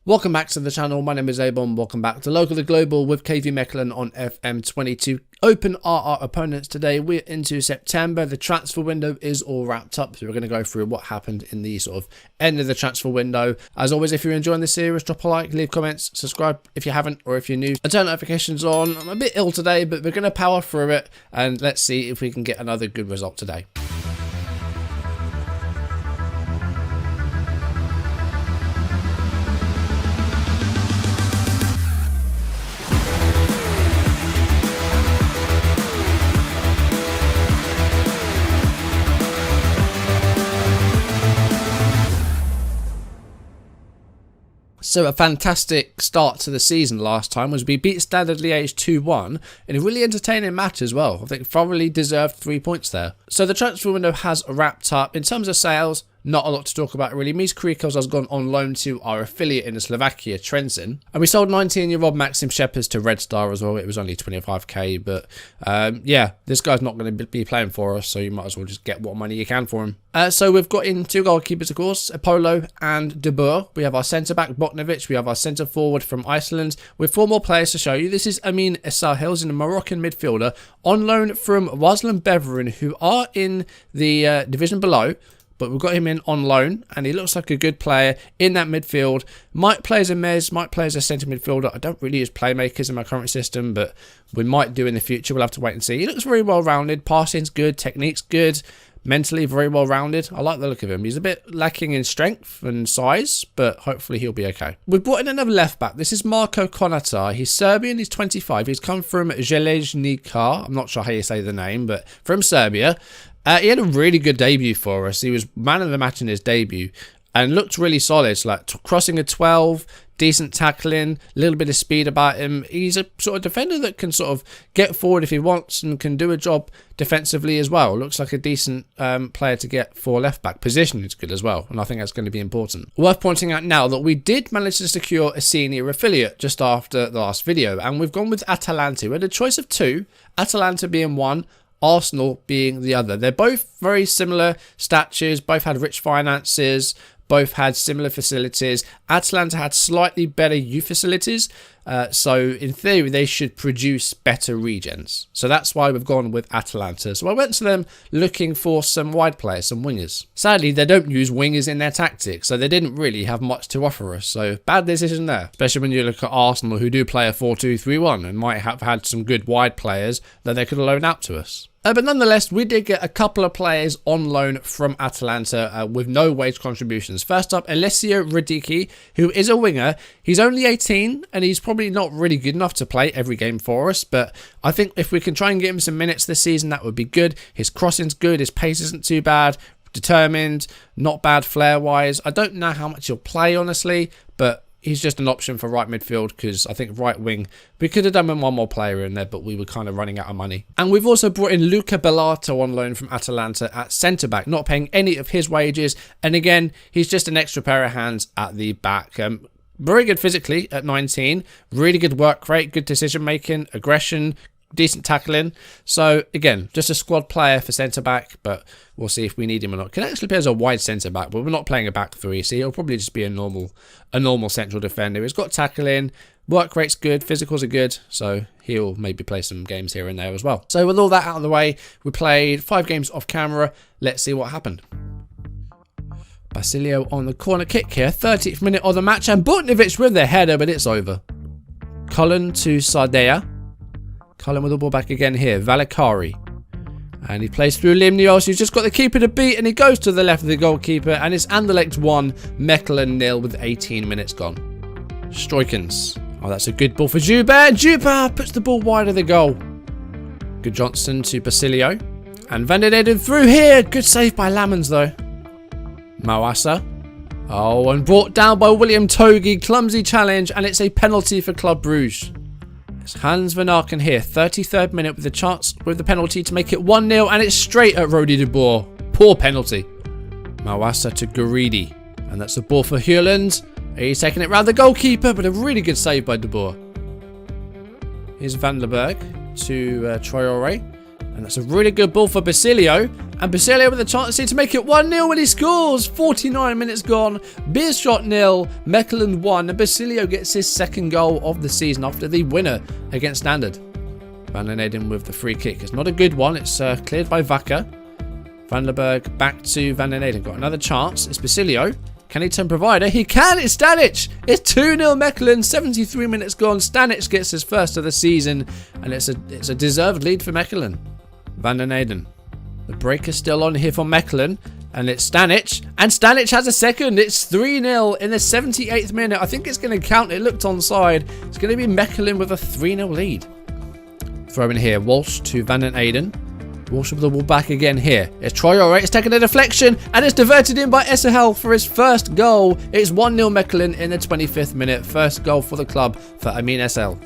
Welcome back to the channel. My name is Eupen. Welcome back to Local to Global with KV MECHELEN on FM22. Open are our opponents today. We're into September. The transfer window is all wrapped up, so we're going to go through what happened in the sort of end of the transfer window. As always, if you're enjoying the series, drop a like, leave comments, subscribe if you haven't, or if you're new, and turn notifications on. I'm a bit ill today, but we're going to power through it, and let's see if we can get another good result today. So a fantastic start to the season last time was we beat Standard Liège 2-1 in a really entertaining match as well. I think thoroughly deserved 3 points there. So the transfer window has wrapped up. In terms of sales, not a lot to talk about really. Michelelen has gone on loan to our affiliate in Slovakia, Trenčín. And we sold 19-year-old Maxim Shepers to Red Star as well. It was only 25k, but yeah, this guy's not going to be playing for us, so you might as well just get what money you can for him. So we've got in two goalkeepers, of course, Apollo and De Boer. We have our centre-back, Botnovic. We have our centre-forward from Iceland. With four more players to show you. This is Amin Essahils, a Moroccan midfielder, on loan from Waslan Beveren, who are in the division below. But we've got him in on loan, and he looks like a good player in that midfield. Might play as a Mez, might play as a centre midfielder. I don't really use playmakers in my current system, but we might do in the future. We'll have to wait and see. He looks very well-rounded. Passing's good. Technique's good. Mentally very well-rounded. I like the look of him. He's a bit lacking in strength and size, but hopefully he'll be okay. We've brought in another left-back. This is Marko Konatar. He's Serbian. He's 25. He's come from Željeznica. I'm not sure how you say the name, but from Serbia. He had a really good debut for us. He was man of the match in his debut and looked really solid. So like crossing a 12, decent tackling, a little bit of speed about him. He's a sort of defender that can sort of get forward if he wants and can do a job defensively as well. Looks like a decent player to get for left-back. Position is good as well, and I think that's going to be important. Worth pointing out now that we did manage to secure a senior affiliate just after the last video, and we've gone with Atalanta. We had a choice of two, Atalanta being one, Arsenal being the other. They're both very similar statures, both had rich finances, both had similar facilities. Atalanta had slightly better youth facilities, so in theory they should produce better regens. So that's why we've gone with Atalanta. So I went to them looking for some wide players, some wingers. Sadly, they don't use wingers in their tactics, so they didn't really have much to offer us. So bad decision there, especially when you look at Arsenal, who do play a 4-2-3-1 and might have had some good wide players that they could have loaned out to us. But nonetheless, we did get a couple of players on loan from Atalanta with no wage contributions. First up, Alessio Radicchi, who is a winger. He's only 18 and he's probably not really good enough to play every game for us. But I think if we can try and get him some minutes this season, that would be good. His crossing's good. His pace isn't too bad. Determined. Not bad flair-wise. I don't know how much he'll play, honestly, but he's just an option for right midfield because I think right wing, we could have done with one more player in there, but we were kind of running out of money. And we've also brought in Luca Bellato on loan from Atalanta at centre-back, not paying any of his wages. And again, he's just an extra pair of hands at the back. Very good physically at 19, really good work rate, good decision-making, aggression, decent tackling. So again, just a squad player for centre-back, but we'll see if we need him or not. Can actually play as a wide centre-back, but we're not playing a back three, so he'll probably just be a normal central defender. He's got tackling, work rate's good, physicals are good, so he'll maybe play some games here and there as well. So with all that out of the way, we played 5 games off camera. Let's see what happened. Basilio on the corner kick here, 30th minute of the match, and Botnovic with the header, but it's over. Cullen to Sardea. Cullen with the ball back again here. Valicari. And he plays through Limnios. He's just got the keeper to beat. And he goes to the left of the goalkeeper. And it's Anderlecht 1. MECHELEN 0 with 18 minutes gone. Stroikens. Oh, that's a good ball for Juba. Juba puts the ball wide of the goal. Good Johnson to Basilio. And Van der Eyden through here. Good save by Lammens though. Mawassa. Oh, and brought down by William Togi. Clumsy challenge. And it's a penalty for Club Bruges. It's Hans Van Aken here, 33rd minute with the chance with the penalty to make it 1-0, and it's straight at Rodi de Boer. Poor penalty. Mawassa to Guridi, and that's the ball for Hewland. He's taking it round the goalkeeper, but a really good save by de Boer. Here's Van der Berg to Traore. And that's a really good ball for Basilio. And Basilio with a chance here to make it 1-0 when he scores. 49 minutes gone. Beerschot 0, Mechelen 1. And Basilio gets his second goal of the season after the winner against Standard. Van den Eyden with the free kick. It's not a good one. It's cleared by Vaca. Van der Berg back to Van den Eyden. Got another chance. It's Basilio. Can he turn provider? He can! It's Stanic! It's 2-0 Mechelen, 73 minutes gone. Stanic gets his first of the season, and it's a deserved lead for Mechelen. Van den Eyden. The break is still on here for Mechelen, and it's Stanic. And Stanic has a second. It's 3-0 in the 78th minute. I think it's going to count. It looked onside. It's going to be Mechelen with a 3-0 lead. Throw in here. Walsh to Van den Eyden. Walsh with the ball back again here. It's Traoré. It's taking a deflection and it's diverted in by Esahel for his first goal. It's 1-0 Mechelen in the 25th minute. First goal for the club for Amin Esahel.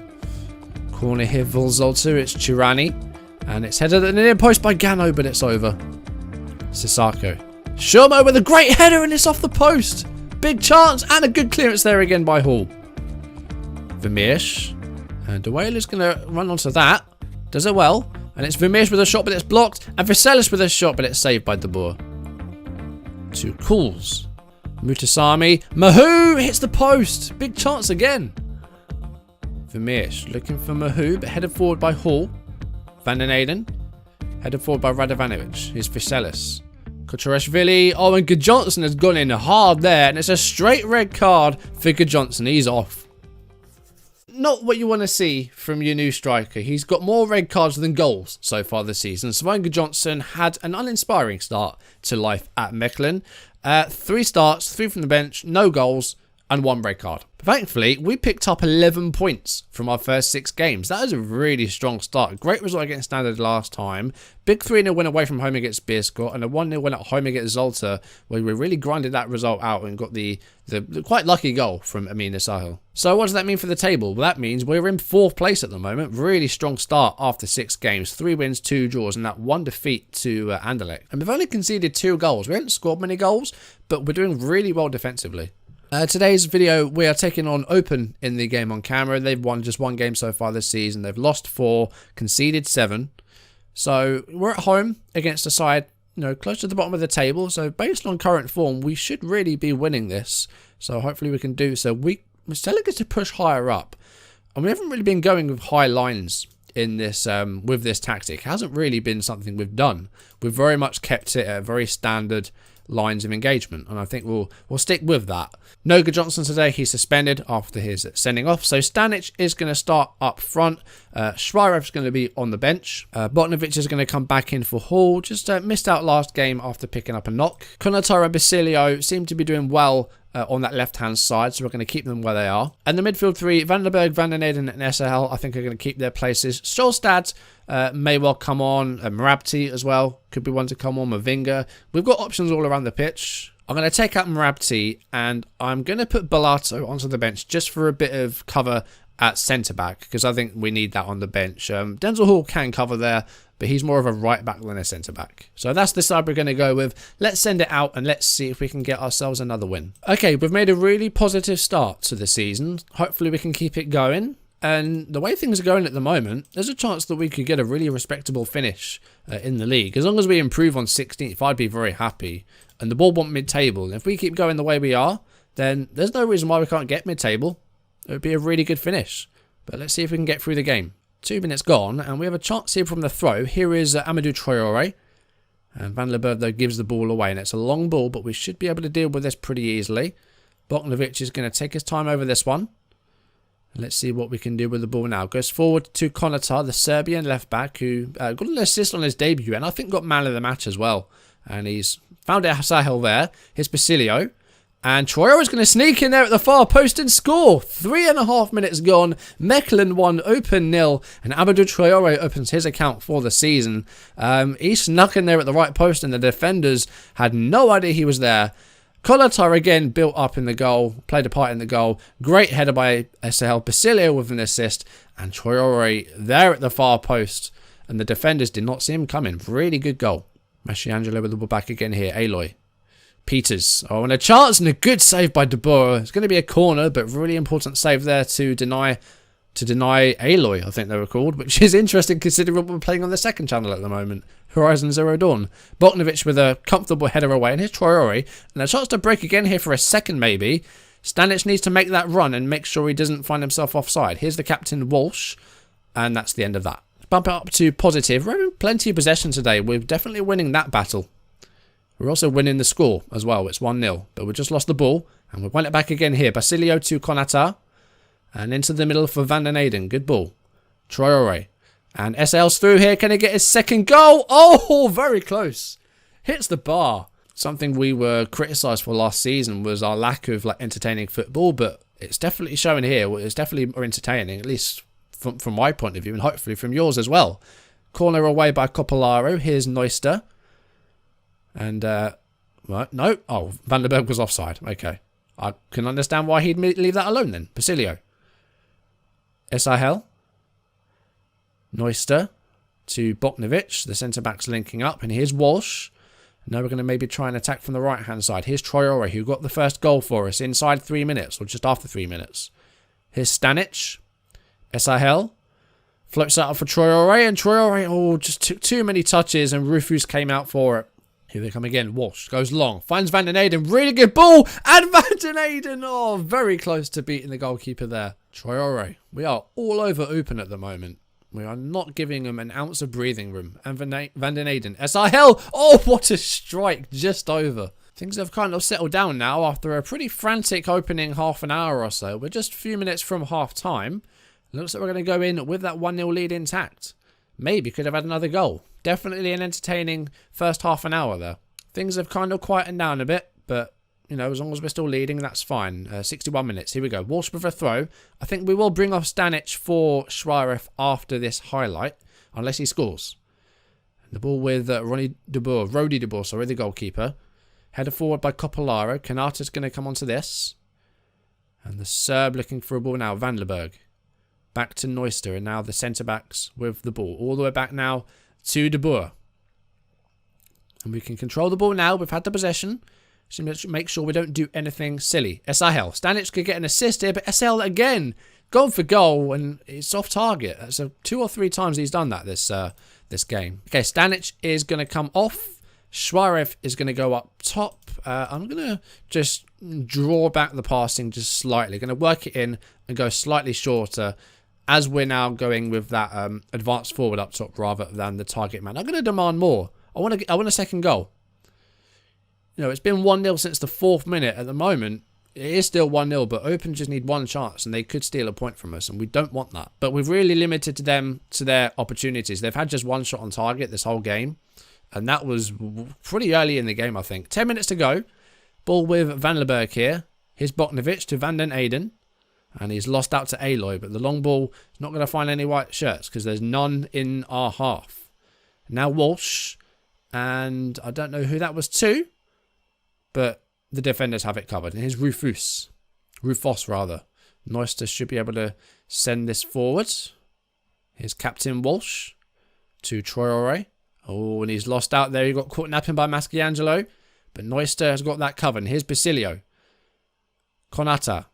Corner here for Zolta. It's Chirani. And it's headed at the near post by Gano, but it's over. Sissako. Shurmo with a great header and it's off the post. Big chance and a good clearance there again by Hall. Vermeersch. And De Wail is going to run onto that. Does it well. And it's Vermeersch with a shot, but it's blocked. And Vercelis with a shot, but it's saved by De Boer. To Cools. Mutasami. Mahou hits the post. Big chance again. Vermeersch looking for Mahou, but headed forward by Hall. Van den Eyden. Headed forward by Radovanovic. Here's Vercelis. Kuchereshvili. Oh, and Gudjonsson has gone in hard there. And it's a straight red card for Gudjonsson. He's off. Not what you want to see from your new striker. He's got more red cards than goals so far this season. Svein Gudjonsson had an uninspiring start to life at Mechelen. 3 starts, 3 from the bench, no goals, and 1 red card. Thankfully, we picked up 11 points from our first 6 games. That is a really strong start. Great result against Standard last time. Big 3-0 win away from home against Beerschot and a 1-0 win at home against Zolta, where we really grinded that result out and got the quite lucky goal from Amin Esahel. So what does that mean for the table? Well, that means we're in 4th place at the moment. Really strong start after 6 games. 3 wins, 2 draws, and that 1 defeat to Anderlecht. And we've only conceded 2 goals. We haven't scored many goals, but we're doing really well defensively. Today's video, we are taking on Eupen in the game on camera. They've won just 1 game so far this season. They've lost 4, conceded 7. So we're at home against a side, close to the bottom of the table. So based on current form, we should really be winning this. So hopefully we can do so. We're telling us to push higher up. And we haven't really been going with high lines in this with this tactic. It hasn't really been something we've done. We've very much kept it at very standard lines of engagement, and I think we'll stick with that. No Gudjonsson today. He's suspended after his sending off, so Stanic is going to start up front. Shvarev's going to be on the bench. Botanovic is going to come back in for Hall. Just missed out last game after picking up a knock. Konatar and Basilio seem to be doing well on that left-hand side, so we're going to keep them where they are. And the midfield 3, Van der Berg, Van den Eyden and Esahel, I think are going to keep their places. Stolstad may well come on. Mrabti as well could be one to come on. Mavinga. We've got options all around the pitch. I'm going to take out Mrabti and I'm going to put Bellato onto the bench just for a bit of cover at centre-back, because I think we need that on the bench. Denzel Hall can cover there, but he's more of a right-back than a centre-back. So that's the side we're going to go with. Let's send it out and let's see if we can get ourselves another win. Okay, we've made a really positive start to the season. Hopefully we can keep it going. And the way things are going at the moment, there's a chance that we could get a really respectable finish in the league. As long as we improve on 16th, I'd be very happy. And the ball want mid-table. And if we keep going the way we are, then there's no reason why we can't get mid-table. It would be a really good finish. But let's see if we can get through the game. 2 minutes gone, and we have a chance here from the throw. Here is Amadou Traoré. And Van der Berg, though, gives the ball away. And it's a long ball, but we should be able to deal with this pretty easily. Botanovic is going to take his time over this one. And let's see what we can do with the ball now. Goes forward to Konatar, the Serbian left-back, who got an assist on his debut. And I think got man of the match as well. And he's found it Sahel there. Here's Basilio. And Traoré is going to sneak in there at the far post and score. 3.5 minutes gone. Mechelen 1, Eupen 0. And Amadou Traoré opens his account for the season. He snuck in there at the right post and the defenders had no idea he was there. Konatar again built up in the goal, played a part in the goal. Great header by Esahel. Basilio with an assist. And Traoré there at the far post. And the defenders did not see him coming. Really good goal. Mashiangelo with the ball back again here. Aloy. Peters. Oh, and a chance and a good save by De Boer. It's going to be a corner, but really important save there to deny to deny Aloy, I think they were called, which is interesting considering what we're playing on the second channel at the moment. Horizon Zero Dawn. Bogdanovic with a comfortable header away, and here's Traore. And a chance to break again here for a second maybe. Stanic needs to make that run and make sure he doesn't find himself offside. Here's the captain Walsh, and that's the end of that. Bump it up to positive. We're having plenty of possession today. We're definitely winning that battle. We're also winning the score as well. It's 1-0, but we just lost the ball, and we won it back again here. Basilio to Konata, and into the middle for Van den Eyden. Good ball. Traore. And SL's through here. Can he get his second goal? Oh, very close. Hits the bar. Something we were criticised for last season was our lack of entertaining football, but it's definitely showing here. It's definitely more entertaining, at least from my point of view, and hopefully from yours as well. Corner away by Copolaro. Here's Neuster. And, right, no. Oh, Van der Berg was offside. Okay. I can understand why he'd leave that alone then. Basilio. Esahel. Neuster to Bogdanovic. The centre-backs linking up. And here's Walsh. Now we're going to maybe try and attack from the right-hand side. Here's Traore, who got the first goal for us inside 3 minutes, or just after 3 minutes. Here's Stanic. Esahel. Floats out for Traore, and Traore, just took too many touches, and Rufus came out for it. Here they come again. Walsh goes long. Finds Van den Eyden. Really good ball. And Van den Eyden. Oh, very close to beating the goalkeeper there. Traore. We are all over Eupen at the moment. We are not giving him an ounce of breathing room. And Van den Eyden. SRL. Oh, what a strike. Just over. Things have kind of settled down now after a pretty frantic opening half an hour or so. We're just a few minutes from half time. Looks like we're going to go in with that 1-0 lead intact. Maybe could have had another goal. Definitely an entertaining first half an hour there. Things have kind of quietened down a bit, but, you know, as long as we're still leading, that's fine. 61 minutes. Here we go. Walsh with a throw. I think we will bring off Stanic for Schwaref after this highlight, unless he scores. The ball with Rody de Boer, the goalkeeper. Header forward by Copolaro. Kanata's going to come onto this. And the Serb looking for a ball now. Van der Berg. Back to Neuster, and now the centre-backs with the ball. All the way back now to De Boer. And we can control the ball now. We've had the possession. Just make sure we don't do anything silly. Esahel. Stanic could get an assist here, but SL again. Gone for goal, and it's off target. So 2 or 3 times he's done that this game. Okay, Stanic is going to come off. Schwaref is going to go up top. I'm going to just draw back the passing just slightly. Going to work it in and go slightly shorter, as we're now going with that advanced forward up top rather than the target man. I'm going to demand more. I want a second goal. You know, it's been 1-0 since the 4th minute. At the moment, it is still 1-0, but Eupen just need one chance and they could steal a point from us, and we don't want that. But we've really limited them to their opportunities. They've had just one shot on target this whole game, and that was pretty early in the game, I think. 10 minutes to go. Ball with Van der Berg here. Here's Bogdanovic to Van den Eyden. And he's lost out to Aloy, but the long ball is not going to find any white shirts because there's none in our half. Now Walsh, and I don't know who that was to, but the defenders have it covered. And here's Rufus. Neuster should be able to send this forward. Here's Captain Walsh to Traore. Oh, and he's lost out there. He got caught napping by Maschiangelo, but Neuster has got that covered. And here's Basilio. Konata.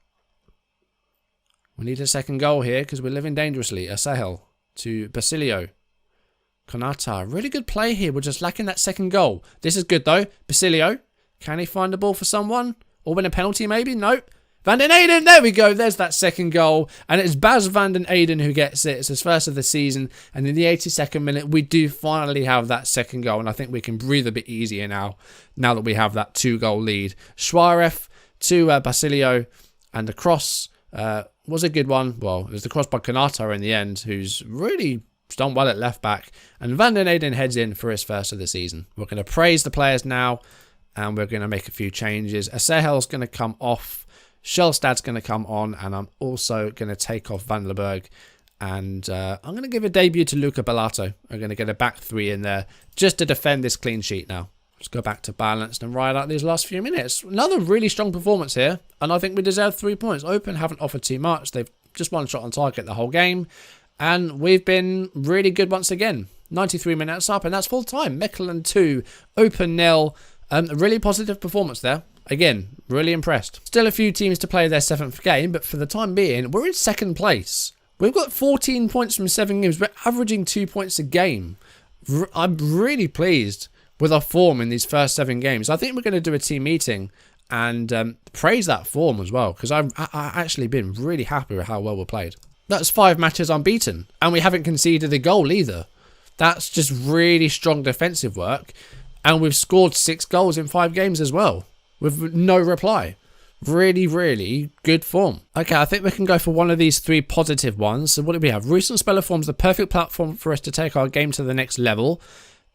We need a second goal here because we're living dangerously. Esahel to Basilio. Konata. Really good play here. We're just lacking that second goal. This is good though. Basilio. Can he find the ball for someone? Or win a penalty maybe? Nope. Van den Eyden. There we go. There's that second goal. And it's Bas Van den Eyden who gets it. It's his first of the season. And in the 82nd minute, we do finally have that second goal. And I think we can breathe a bit easier now that we have that 2-goal lead. Schwaref to Basilio. And the cross was a good one. Well, it was the cross by Konata in the end, who's really done well at left back. And Van den Eyden heads in for his first of the season. We're going to praise the players now, and we're going to make a few changes. Asahel's going to come off. Shellstad's going to come on, and I'm also going to take off Van der Berg. And I'm going to give a debut to Luca Bellato. I'm going to get a back 3 in there just to defend this clean sheet now. Let's go back to balanced and ride out these last few minutes. Another really strong performance here, and I think we deserve 3 points. Eupen haven't offered too much. They've just one shot on target the whole game, and we've been really good once again. 93 minutes up, and that's full time. MECHELEN 2, Eupen 0. A really positive performance there. Again, really impressed. Still a few teams to play their 7th game, but for the time being, we're in 2nd place, We've got 14 points from 7 games. We're averaging 2 points a game. I'm really pleased with our form in these first 7 games. I think we're going to do a team meeting and praise that form as well, because I've actually been really happy with how well we're played. That's 5 matches unbeaten, and we haven't conceded a goal either. That's just really strong defensive work, and we've scored 6 goals in 5 games as well, with no reply. Really, really good form. Okay, I think we can go for one of these 3 positive ones. So what do we have? Recent spell of form's the perfect platform for us to take our game to the next level.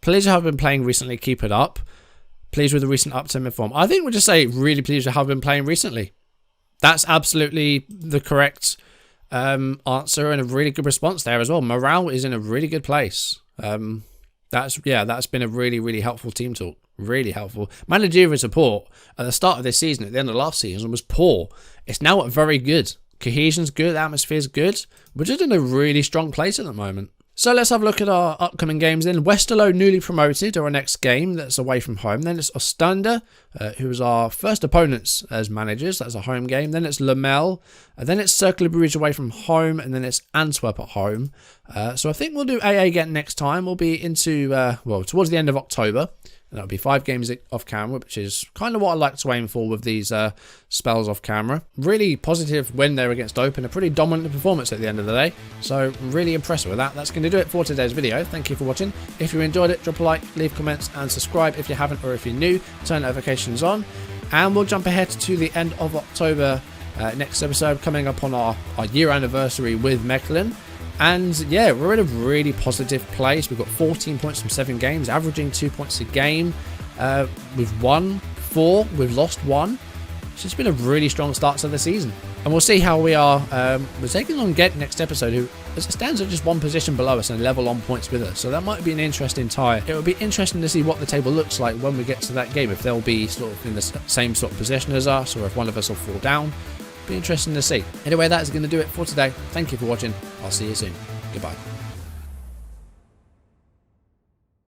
Pleased with how I've been playing recently, keep it up. Pleased with the recent upturn in form. I think we'll just say really pleased with how I've been playing recently. That's absolutely the correct answer, and a really good response there as well. Morale is in a really good place. That's been a really, really helpful team talk. Really helpful. Managerial support at the start of this season, at the end of last season, was poor. It's now very good. Cohesion's good, atmosphere's good. We're just in a really strong place at the moment. So let's have a look at our upcoming games then. Westerlo, newly promoted, are our next game. That's away from home. Then it's Ostenda, who is our first opponents as managers. That's a home game. Then it's Lamel. Then it's Cercle Bruges away from home. And then it's Antwerp at home. So I think we'll do AA again next time. We'll be into, towards the end of October. And that'll be 5 games off camera, which is kind of what I like to aim for with these spells off camera. Really positive win there against Eupen. A pretty dominant performance at the end of the day. So really impressed with that. That's going to do it for today's video. Thank you for watching. If you enjoyed it, drop a like, leave comments, and subscribe if you haven't, or if you're new, turn notifications on. And we'll jump ahead to the end of October next episode, coming up on our year anniversary with Mechelen. And yeah, we're in a really positive place. We've got 14 points from 7 games, averaging 2 points a game. We've won 4, we've lost 1. It's just been a really strong start to the season. And we'll see how we are. We're taking on Ghent next episode, who as it stands are just 1 position below us and level on points with us. So that might be an interesting tie. It will be interesting to see what the table looks like when we get to that game. If they'll be sort of in the same sort of position as us, or if one of us will fall down. Be interesting to see. Anyway, that is going to do it for today. Thank you for watching. I'll see you soon. Goodbye.